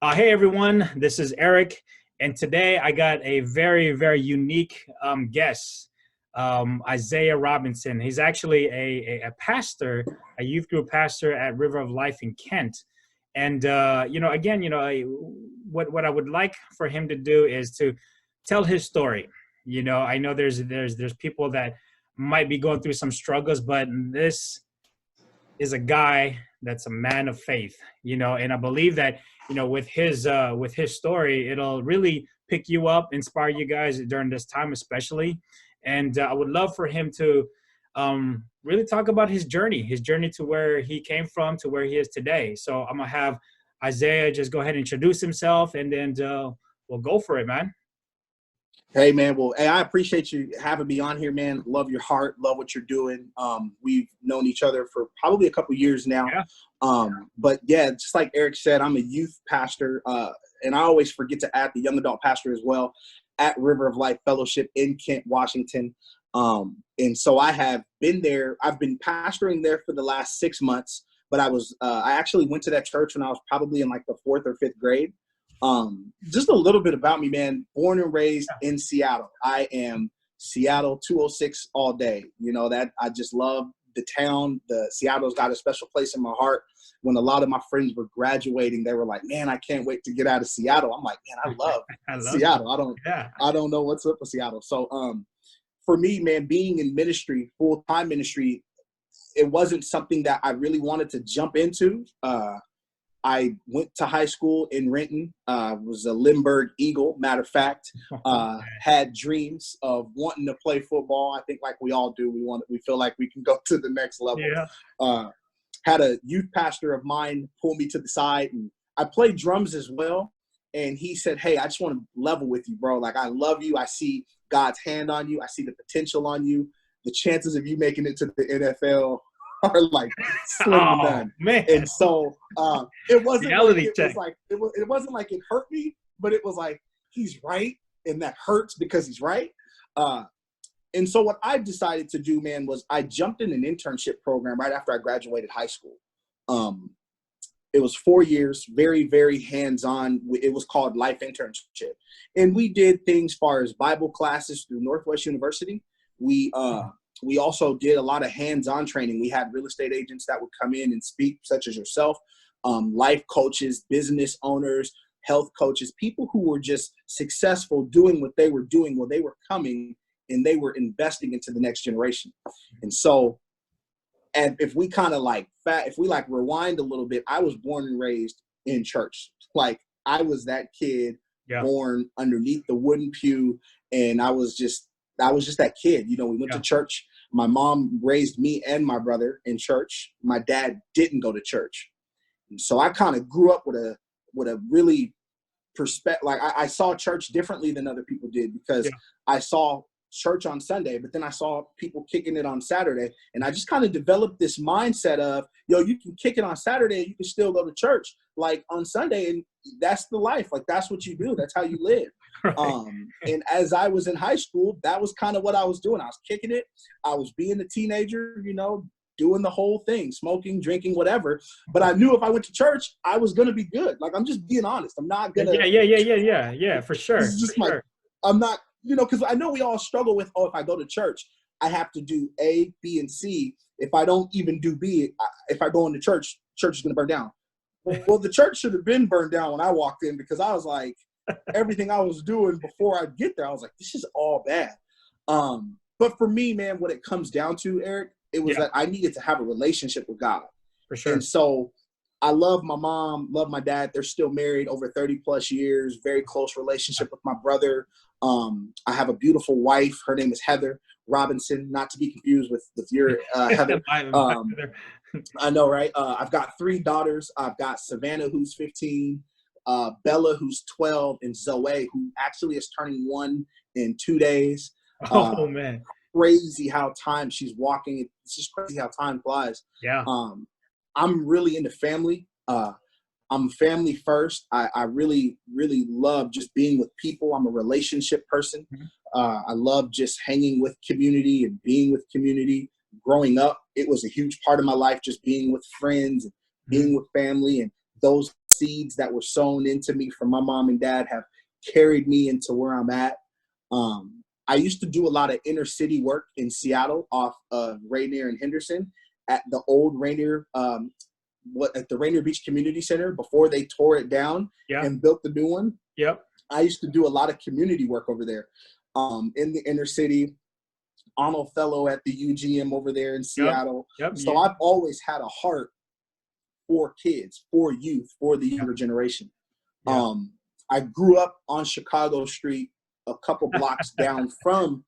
Hey everyone, this is Eric, and today I got a very, very unique guest, Isaiah Robinson. He's actually a pastor, a youth group pastor at River of Life in Kent. And again, what I would like for him to do is to tell his story. I know there's people that might be going through some struggles, but this is a guy that's a man of faith, and I believe that, with his story, it'll really pick you up, inspire you guys during this time, especially. And I would love for him to really talk about his journey to where he came from to where he is today. So I'm gonna have Isaiah just go ahead and introduce himself, and then we'll go for it, man. Hey man, well, hey, I appreciate you having me on here, man. Love your heart, love what you're doing. We've known each other for probably a couple years now. Yeah. But yeah, just like Eric said, I'm a youth pastor, and I always forget to add the young adult pastor as well at River of Life Fellowship in Kent, Washington. And so I have been there. I've been pastoring there for the last 6 months, but I actually went to that church when I was probably in like the 4th or 5th grade. Just a little bit about me, man. Born and raised in Seattle. I am Seattle 206 all day. You know that I just love the town. The Seattle's got a special place in my heart. When a lot of my friends were graduating, they were like, "Man, I can't wait to get out of Seattle." I'm like, "Man, I love Seattle. I don't know what's up with Seattle." So, for me, man, being in ministry, full-time ministry, it wasn't something that I really wanted to jump into. I went to high school in Renton, was a Lindbergh Eagle, matter of fact, had dreams of wanting to play football. I think like we all do, we feel like we can go to the next level. Yeah. Had a youth pastor of mine pull me to the side, and I played drums as well. And he said, "Hey, I just want to level with you, bro. Like, I love you. I see God's hand on you. I see the potential on you. The chances of you making it to the NFL are like slim to none." Man. And so it wasn't Reality like it wasn't like it hurt me, but it was like, he's right, and that hurts because he's right. And so what I decided to do, man, was I jumped in an internship program right after I graduated high school. It was 4 years, very, very hands-on. It was called Life Internship. And we did things as far as Bible classes through Northwest University. We also did a lot of hands-on training. We had real estate agents that would come in and speak, such as yourself, life coaches, business owners, health coaches, people who were just successful doing what they were doing while they were coming and they were investing into the next generation. And so, and if we kind of rewind a little bit, I was born and raised in church. Like, I was that kid born underneath the wooden pew, and I was just that kid. You know, we went to church. My mom raised me and my brother in church. My dad didn't go to church. And so I kind of grew up with a really like I saw church differently than other people did, because I saw church on Sunday, but then I saw people kicking it on Saturday. And I just kind of developed this mindset of, yo, you can kick it on Saturday and you can still go to church like on Sunday. And that's the life. Like, that's what you do. That's how you live. Right. And as I was in high school, that was kind of what I was doing. I was kicking it. I was being a teenager, you know, doing the whole thing, smoking, drinking, whatever. But I knew if I went to church, I was going to be good. Like, I'm just being honest. I'm not going to. Yeah, for sure. This is just I'm not, you know, because I know we all struggle with, if I go to church, I have to do A, B, and C. If I don't even do B, if I go into church, church is going to burn down. Well, the church should have been burned down when I walked in, because I was like, everything I was doing before I get there, I was like, this is all bad. But for me, man, what it comes down to, Eric, it was that I needed to have a relationship with God. For sure. And so I love my mom, love my dad. They're still married over 30 plus years, very close relationship with my brother. I have a beautiful wife. Her name is Heather Robinson, not to be confused with your Heather. I know, right? I've got 3 daughters. I've got Savannah, who's 15, Bella, who's 12, and Zoe, who actually is turning 1 in 2 days. Oh, man. Crazy how she's walking. It's just crazy how time flies. Yeah. I'm really into family. I'm family first. I really, really love just being with people. I'm a relationship person. I love just hanging with community and being with community. Growing up, it was a huge part of my life, just being with friends and being with family. And those seeds that were sown into me from my mom and dad have carried me into where I'm at. I used to do a lot of inner city work in Seattle off of Rainier and Henderson at the old Rainier, at the Rainier Beach Community Center before they tore it down and built the new one. Yep. I used to do a lot of community work over there in the inner city. Arnold Fellow at the UGM over there in Seattle. So I've always had a heart for kids, for youth, for the younger generation. I grew up on Chicago Street, a couple blocks down from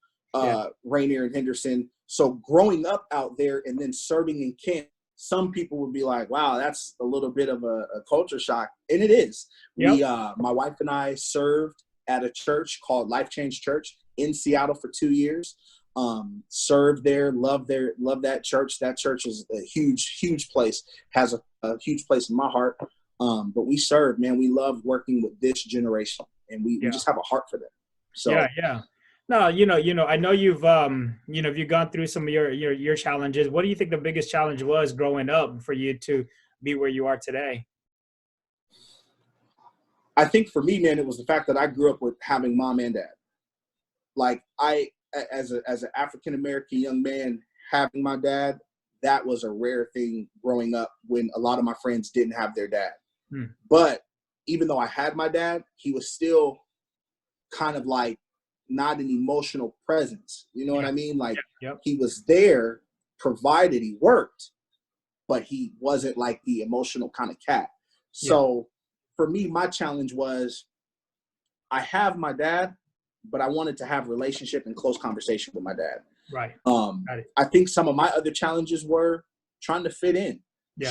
Rainier and Henderson. So growing up out there and then serving in Kent, some people would be like, wow, that's a little bit of a culture shock. And it is. We, my wife and I served at a church called Life Change Church in Seattle for 2 years. Served there, love that church. That church is a huge place, has a huge place in my heart. But we serve, man. We love working with this generation, and we just have a heart for them. So no, I know you've you've gone through some of your challenges. What do you think the biggest challenge was growing up for you to be where you are today? I think for me, man, it was the fact that I grew up with having mom and dad. Like as an African American young man, having my dad, that was a rare thing growing up when a lot of my friends didn't have their dad. But even though I had my dad, he was still kind of like not an emotional presence. You know what I mean? Like he was there, provided he worked, but he wasn't like the emotional kind of cat. So for me, my challenge was I have my dad, but I wanted to have relationship and close conversation with my dad. Right. I think some of my other challenges were trying to fit in,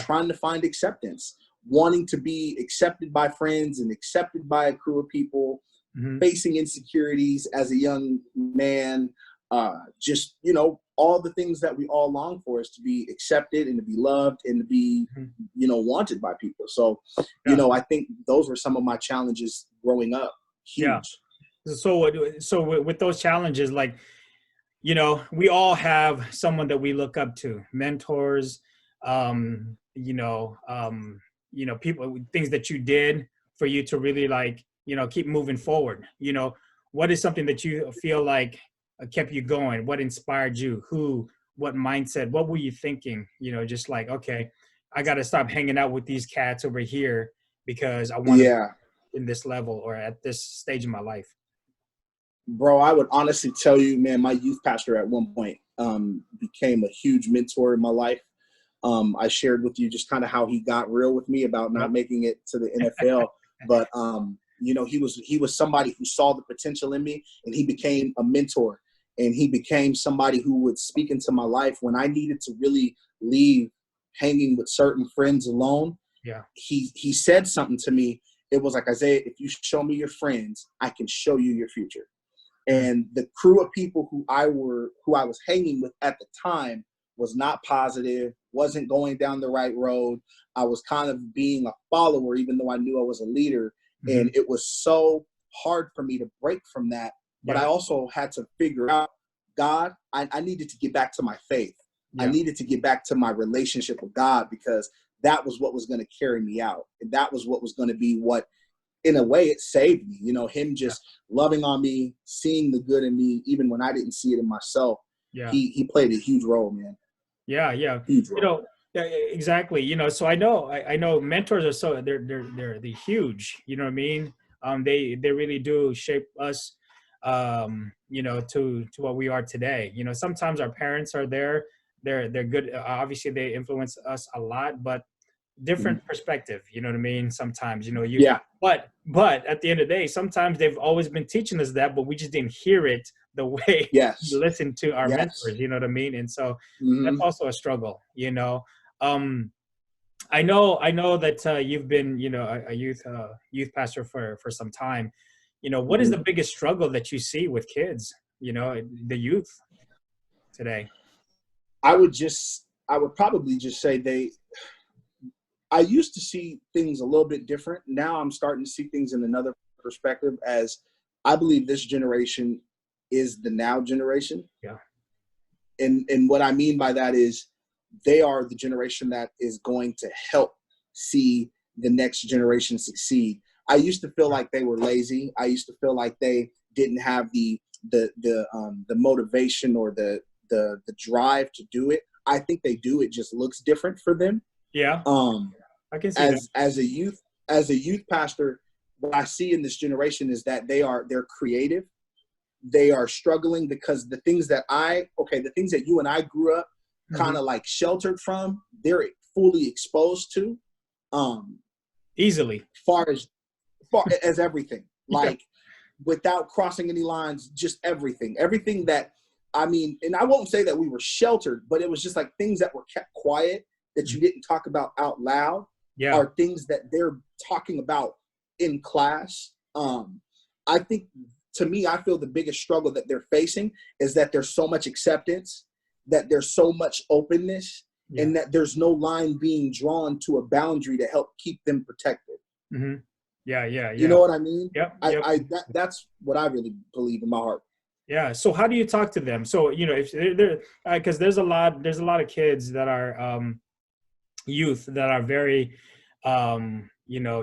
trying to find acceptance, wanting to be accepted by friends and accepted by a crew of people, facing insecurities as a young man, just, all the things that we all long for is to be accepted and to be loved and to be, wanted by people. So, I think those were some of my challenges growing up. Huge. So with those challenges, like, we all have someone that we look up to, mentors, people, things that you did for you to really like, keep moving forward. What is something that you feel like kept you going? What inspired you? Who, what mindset, what were you thinking? Just like, okay, I got to stop hanging out with these cats over here because I want to be in this level or at this stage in my life. Bro, I would honestly tell you, man, my youth pastor at one point became a huge mentor in my life. I shared with you just kind of how he got real with me about not making it to the NFL. But, he was somebody who saw the potential in me, and he became a mentor. And he became somebody who would speak into my life when I needed to really leave hanging with certain friends alone. He said something to me. It was like, Isaiah, if you show me your friends, I can show you your future. And the crew of people who I was hanging with at the time was not positive, wasn't going down the right road. I was kind of being a follower, even though I knew I was a leader. And it was so hard for me to break from that. But I also had to figure out, God, I needed to get back to my faith. I needed to get back to my relationship with God, because that was what was going to carry me out. And that was what was going to be what, in a way, it saved me. Him just loving on me, seeing the good in me, even when I didn't see it in myself. He played a huge role, man. Huge role. Exactly. So I know mentors are so they're huge. You know what I mean? They really do shape us. To what we are today. Sometimes our parents are there. They're good. Obviously, they influence us a lot, but different perspective. You know what I mean? Sometimes, but at the end of the day, sometimes they've always been teaching us that, but we just didn't hear it the way we listen to our mentors. You know what I mean? And so that's also a struggle. I know that you've been, a youth pastor for some time. What is the biggest struggle that you see with kids, the youth today? I would probably just say I used to see things a little bit different. Now I'm starting to see things in another perspective, as I believe this generation is the now generation. And what I mean by that is they are the generation that is going to help see the next generation succeed. I used to feel like they were lazy. I used to feel like they didn't have the motivation or the drive to do it. I think they do. It just looks different for them. Yeah. I can see that. As a youth pastor, what I see in this generation is that they're creative. They are struggling because the things that you and I grew up kind of like sheltered from, they're fully exposed to. Easily. Far as everything. Like without crossing any lines, just everything that, I mean, and I won't say that we were sheltered, but it was just like things that were kept quiet that you didn't talk about out loud are things that they're talking about in class. I think, to me, I feel the biggest struggle that they're facing is that there's so much acceptance, that there's so much openness, and that there's no line being drawn to a boundary to help keep them protected. Mm-hmm. Yeah. You know what I mean? Yep. That's what I really believe in my heart. Yeah. So how do you talk to them? So, if they're, because there's a lot of kids that are youth that are very,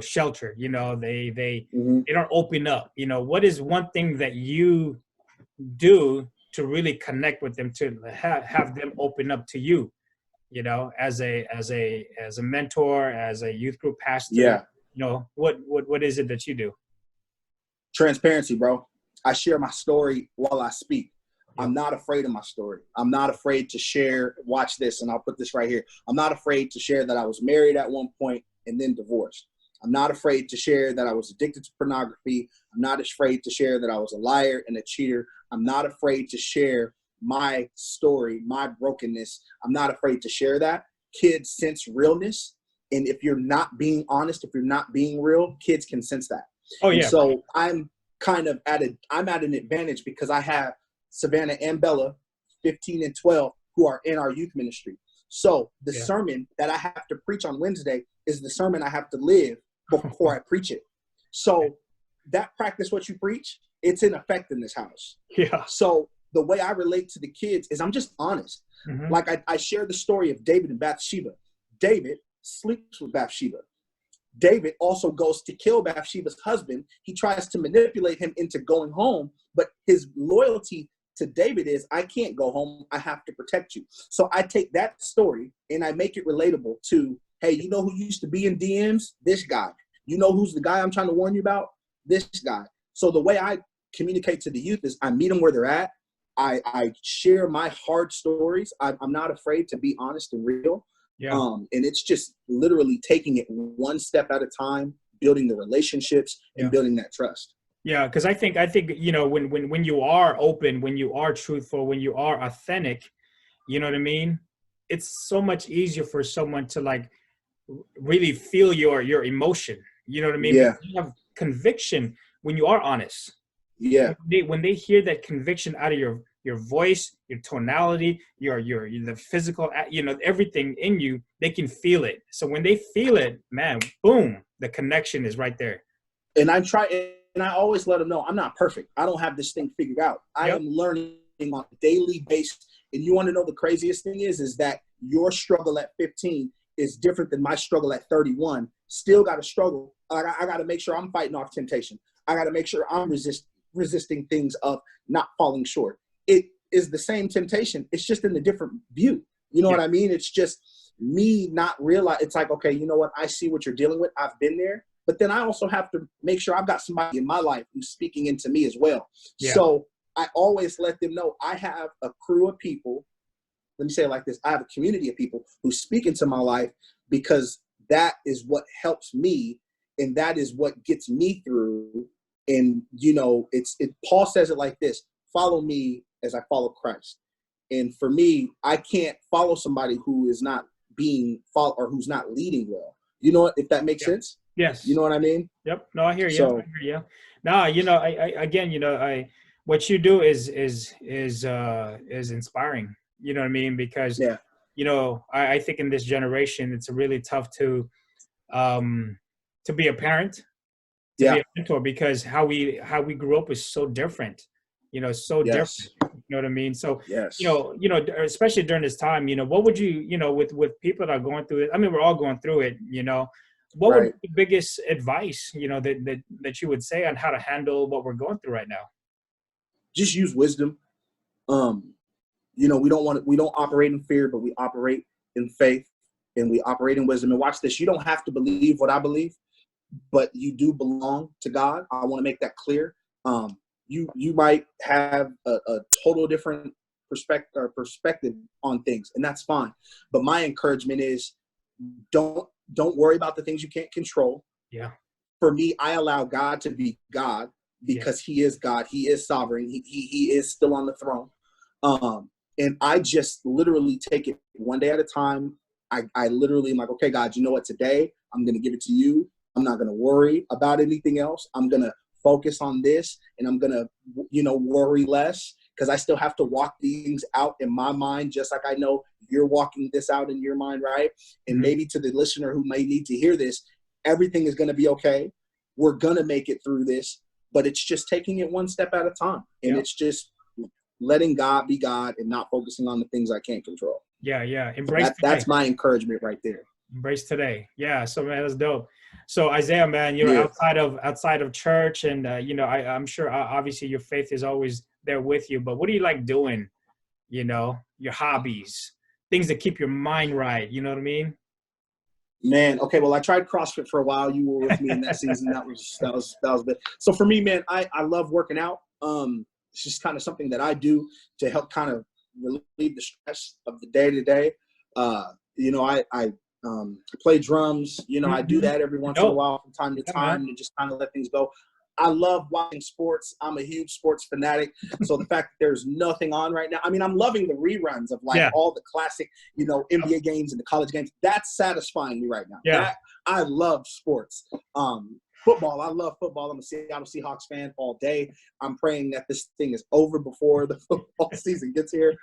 sheltered. They don't open up. What is one thing that you do to really connect with them, to have them open up to you? As a mentor, as a youth group pastor. What is it that you do? Transparency, bro. I share my story while I speak. I'm not afraid of my story. I'm not afraid to share. Watch this, and I'll put this right here. I'm not afraid to share that I was married at one point and then divorced. I'm not afraid to share that I was addicted to pornography. I'm not afraid to share that I was a liar and a cheater. I'm not afraid to share my story, my brokenness. I'm not afraid to share that. Kids sense realness. And if you're not being honest, if you're not being real, kids can sense that. Oh, yeah. And so I'm kind of at an advantage because I have Savannah and Bella, 15 and 12, who are in our youth ministry. So the sermon that I have to preach on Wednesday is the sermon I have to live before I preach it. So that practice what you preach, it's in effect in this house. Yeah. So the way I relate to the kids is I'm just honest. Mm-hmm. Like I share the story of David and Bathsheba. David sleeps with Bathsheba. David also goes to kill Bathsheba's husband. He tries to manipulate him into going home, but his loyalty to David is, I can't go home. I have to protect you. So I take that story and I make it relatable to, hey, you know who used to be in DMs? This guy. You know who's the guy I'm trying to warn you about? This guy. So the way I communicate to the youth is I meet them where they're at. I share my hard stories. I'm not afraid to be honest and real. Yeah. And it's just literally taking it one step at a time, building the relationships and building that trust. Yeah, because I think when you are open, when you are truthful, when you are authentic, you know what I mean? It's so much easier for someone to like really feel your emotion. You know what I mean? Yeah. You have conviction when you are honest. Yeah. When they hear that conviction out of your voice, your tonality, your the physical, everything in you, they can feel it. So when they feel it, man, boom, the connection is right there. And I always let them know I'm not perfect. I don't have this thing figured out. I am learning on a daily basis. And you want to know the craziest thing is that your struggle at 15 is different than my struggle at 31. Still got to struggle. I got to make sure I'm fighting off temptation. I got to make sure I'm resisting things of not falling short. It is the same temptation. It's just in a different view. You know what I mean? It's just me not realize. It's like, okay, you know what? I see what you're dealing with. I've been there. But then I also have to make sure I've got somebody in my life who's speaking into me as well. Yeah. So I always let them know I have a crew of people. Let me say it like this. I have a community of people who speak into my life because that is what helps me. And that is what gets me through. And, Paul says it like this, follow me as I follow Christ. And for me, I can't follow somebody who is not being followed or who's not leading well. You know, if that makes sense? Yes. You know what I mean? Yep. No, I hear you. So, I hear you. No, what you do is inspiring. You know what I mean? Because, I think in this generation, it's really tough to be a parent, to be a mentor, because how we grew up is so different. Different. You know what I mean? So, especially during this time, what would you, with people that are going through it? I mean, we're all going through it, what would right. be the biggest advice, that you would say on how to handle what we're going through right now? Just use wisdom. Um, we don't operate in fear, but we operate in faith and we operate in wisdom. And watch this. You don't have to believe what I believe, but you do belong to God. I want to make that clear. You might have a total different perspective on things, and that's fine. But my encouragement is don't worry about the things you can't control. Yeah. For me, I allow God to be God because He is God. He is sovereign. He is still on the throne. And I just literally take it one day at a time. I literally am like, okay, God, you know what? Today I'm going to give it to you. I'm not going to worry about anything else. I'm going to focus on this, and I'm going to, worry less, because I still have to walk things out in my mind, just like I know you're walking this out in your mind, right? And maybe to the listener who may need to hear this, everything is going to be okay. We're going to make it through this, but it's just taking it one step at a time. And it's just letting God be God and not focusing on the things I can't control. Yeah. Embrace today. That's my encouragement right there. Embrace today. Yeah. So, man, that's dope. So, Isaiah, man, outside of church, and I'm sure obviously your faith is always there with you. But what do you like doing? Your hobbies, things that keep your mind right. You know what I mean? Man, okay. Well, I tried CrossFit for a while. You were with me in that season. That was good. So for me, man, I love working out. It's just kind of something that I do to help kind of relieve the stress of the day to day. I play drums. I do that every once in a while from time to time to just kind of let things go. I love watching sports. I'm a huge sports fanatic. So the fact that there's nothing on right now, I mean, I'm loving the reruns of all the classic, NBA games and the college games. That's satisfying me right now. Yeah. I love sports. Football. I love football. I'm a Seattle Seahawks fan all day. I'm praying that this thing is over before the football season gets here.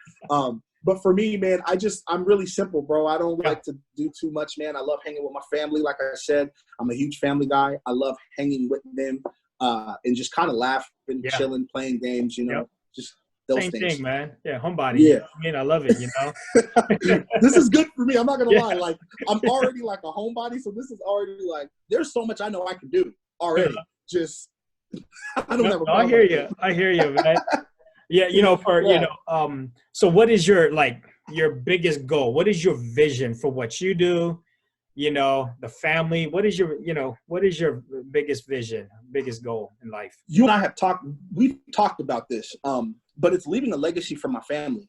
But for me, man, I'm really simple, bro. I don't like to do too much, man. I love hanging with my family. Like I said, I'm a huge family guy. I love hanging with them and just kind of laughing, chilling, playing games, just those Same things. Thing, man. Yeah, homebody. Yeah. I love it, This is good for me. I'm not going to lie. Like, I'm already like a homebody, so this is already like, there's so much I know I can do already. Just, I don't have a problem. I hear you, man. Yeah, so what is your biggest goal? What is your vision for what you do? The family, what is your biggest vision, biggest goal in life? You and I we've talked about this, but it's leaving a legacy for my family.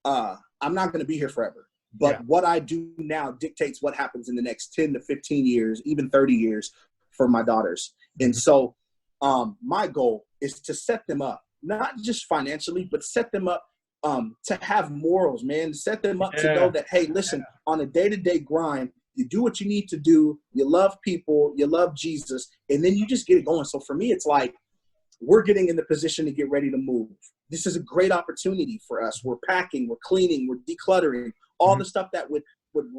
I'm not going to be here forever, but what I do now dictates what happens in the next 10 to 15 years, even 30 years for my daughters. And so my goal is to set them up, not just financially, but set them up to have morals, man. Set them up to know that, hey, listen, on a day-to-day grind, you do what you need to do. You love people. You love Jesus. And then you just get it going. So for me, it's like we're getting in the position to get ready to move. This is a great opportunity for us. We're packing. We're cleaning. We're decluttering. All the stuff that would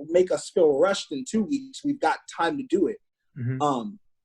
make us feel rushed in 2 weeks. We've got time to do it.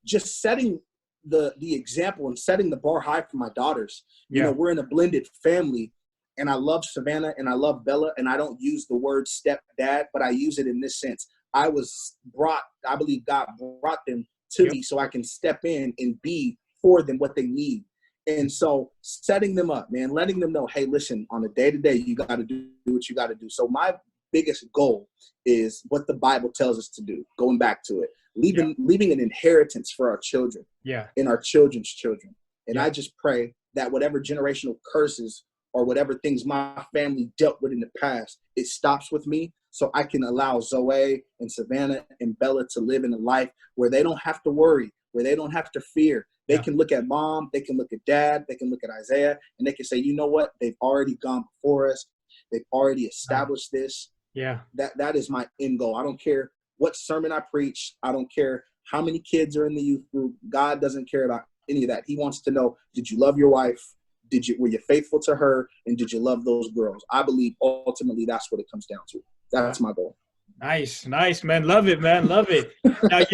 Just setting the example and setting the bar high for my daughters. We're in a blended family. And I love Savannah and I love Bella. And I don't use the word stepdad, but I use it in this sense. I believe God brought them to me so I can step in and be for them what they need. And so setting them up, man, letting them know, hey, listen, on a day-to-day, you got to do what you got to do. So my biggest goal is what the Bible tells us to do, going back to it, leaving an inheritance for our children and our children's children. And I just pray that whatever generational curses or whatever things my family dealt with in the past, it stops with me so I can allow Zoe and Savannah and Bella to live in a life where they don't have to worry, where they don't have to fear. They can look at mom, they can look at dad, they can look at Isaiah, and they can say, you know what? They've already gone before us. They've already established this. Yeah. That is my end goal. I don't care what sermon I preach. I don't care how many kids are in the youth group. God doesn't care about any of that. He wants to know, did you love your wife? Were you faithful to her? And did you love those girls? I believe ultimately that's what it comes down to. That's my goal. Nice, man. Love it, man. Love it. Now,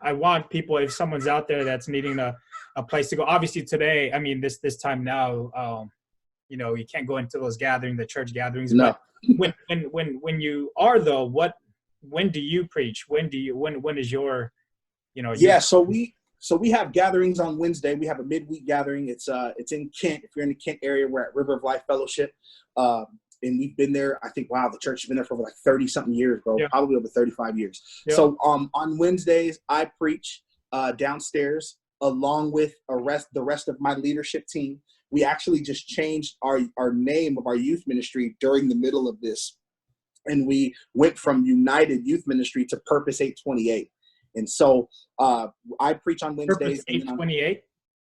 I want people, if someone's out there that's needing a place to go, obviously today, I mean, this time now, you can't go into those gatherings, the church gatherings. No. But when you are though, what when do you preach? When is your, your Yeah, so we have gatherings on Wednesday. We have a midweek gathering. It's in Kent. If you're in the Kent area, we're at River of Life Fellowship. And we've been there, I think, wow, the church has been there for over like 30 something years, bro. Yeah. Probably over 35 years. Yeah. So on Wednesdays, I preach downstairs along with the rest of my leadership team. We actually just changed our name of our youth ministry during the middle of this. And we went from United Youth Ministry to Purpose 828. And so I preach on Wednesdays. Purpose 828?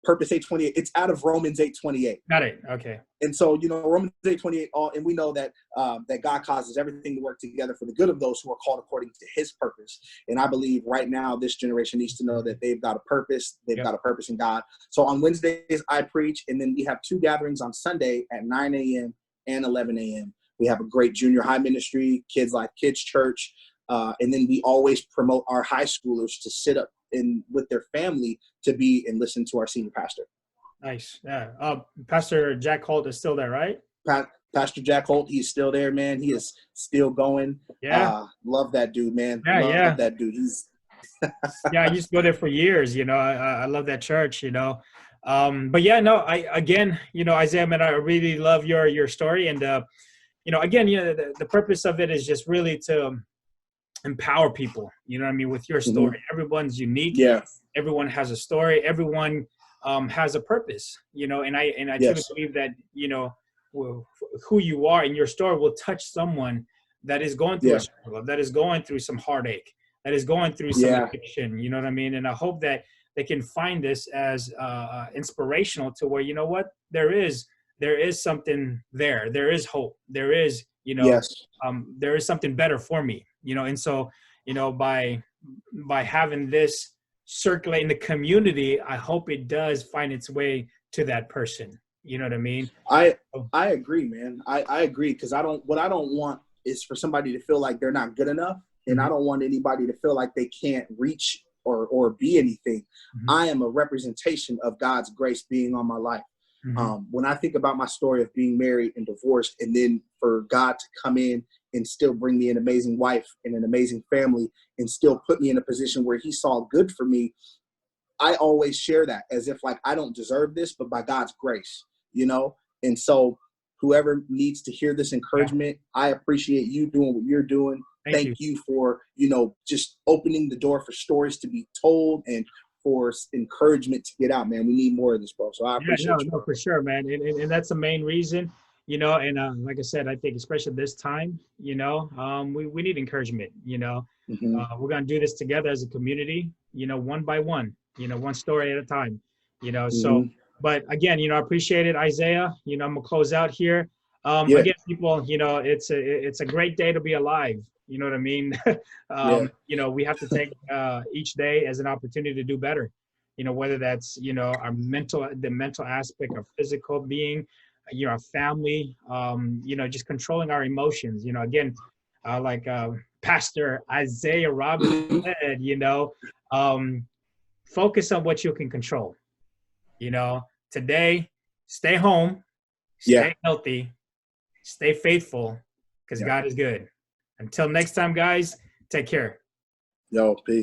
Purpose 828. It's out of Romans 828. Got it. Okay. And so, Romans 828, and we know that that God causes everything to work together for the good of those who are called according to his purpose. And I believe right now this generation needs to know that they've got a purpose. They've got a purpose in God. So on Wednesdays, I preach, and then we have 2 gatherings on Sunday at 9 a.m. and 11 a.m. We have a great junior high ministry, Kids Church. And then we always promote our high schoolers to sit up with their family to be and listen to our senior pastor. Nice. Yeah. Pastor Jack Holt is still there, right? Pastor Jack Holt, he's still there, man. He is still going. Yeah. Love that dude, man. Love that dude. He's yeah, I used to go there for years. I love that church, But yeah, no, again, Isaiah, man, I really love your story. And, again, the purpose of it is just really to empower people, with your story. Mm-hmm. Everyone's unique. Yeah. Everyone has a story. Everyone has a purpose, and I truly believe that, who you are in your story will touch someone that is going through a struggle, that is going through some heartache, that is going through some addiction, you know what I mean? And I hope that they can find this as inspirational to where, there is something there. There is hope. There is, there is something better for me, and so, by having this circulate in the community, I hope it does find its way to that person. You know what I mean? I agree, man. I agree, because what I don't want is for somebody to feel like they're not good enough, and I don't want anybody to feel like they can't reach or be anything. Mm-hmm. I am a representation of God's grace being on my life. Mm-hmm. When I think about my story of being married and divorced, and then for God to come in and still bring me an amazing wife and an amazing family and still put me in a position where he saw good for me, I always share that as if like I don't deserve this, but by God's grace, And so whoever needs to hear this encouragement, I appreciate you doing what you're doing. Thank you for, just opening the door for stories to be told and for encouragement to get out, man. We need more of this, bro. So I appreciate you. No, for sure, man. And that's the main reason, and like I said, I think especially this time, we need encouragement, Mm-hmm. We're going to do this together as a community, one by one, one story at a time, Mm-hmm. So, but again, I appreciate it, Isaiah. I'm going to close out here. Again, people, it's a great day to be alive. You know what I mean? We have to take each day as an opportunity to do better, whether that's, the mental aspect, our physical being, our family, just controlling our emotions, again, like Pastor Isaiah Robinson said, focus on what you can control. Today, stay home, stay healthy, stay faithful, because God is good. Until next time, guys, take care. Yo, peace.